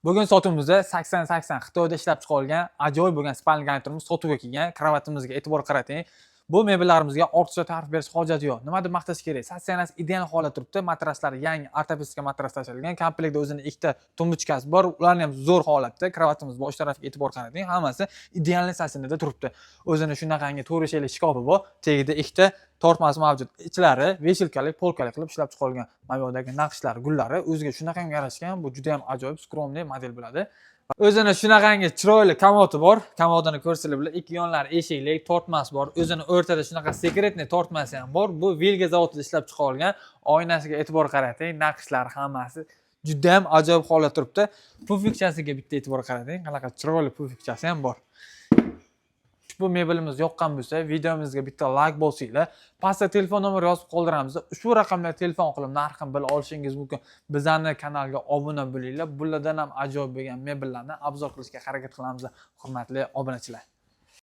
Bugun sotuvimizda 80-80 Xitoyda ishlab chiqarilgan ajoyib bo'lgan spalni garniturimiz sotuvga kelgan. Kravatimizga e'tibor qarating. Bu mebellarimizga ortiqcha ta'rif berish hojati yo'q. Nima deb maqtash kerak? Stasionasi ideal holatda turibdi. Matraslari yangi ortopedika matras tashlangan. Komplektda o'zining ikkita tumbuchkasi bor. Ularni ham zo'r holatda. Kravatimiz bosh tarafiga e'tibor qarating. Hammasi ideal stasionarda turibdi. O'zining shunaqangi 4 shaylik shkofi bor. Tagida ikkita tortmasi mavjud. Ichlari veshelkalik, polkalik qilib ishlab chiqarilgan. Mana bu yerdagi naqshlar, gullari o'ziga shunaqangi yarashgan. Bu juda ham ajoyib, skromniy model bo'ladi. O'zini shunaqangi chiroyli komodi bor. Komodini ko'rsanglar bo'ladi. Ikki yonlari eshikli, tortmasi bor. O'zini o'rtada shunaqa sekretniy tortmasi ham bor. Bu Vilga zavodida ishlab chiqarilgan. Oynasiga e'tibor qarating. Naqshlar hammasi juda ham ajoyib holatda turibdi. Pufikchasiga bitta e'tibor qarating. Qanaqa chiroyli pufikchasi ham bor. Ushbu mebelimiz yoqqan bo'lsa, videomizga bitta like bosinglar. Pastda telefon nomeri yozib qoldiramiz. Ushbu raqamga telefon qilib narxini bilib olishingiz mumkin. Bizning kanalga obuna bo'linglar. Bulardan ham ajoyib bo'lgan mebellarni obzor qilishga harakat qilamiz, hurmatli obunachilar.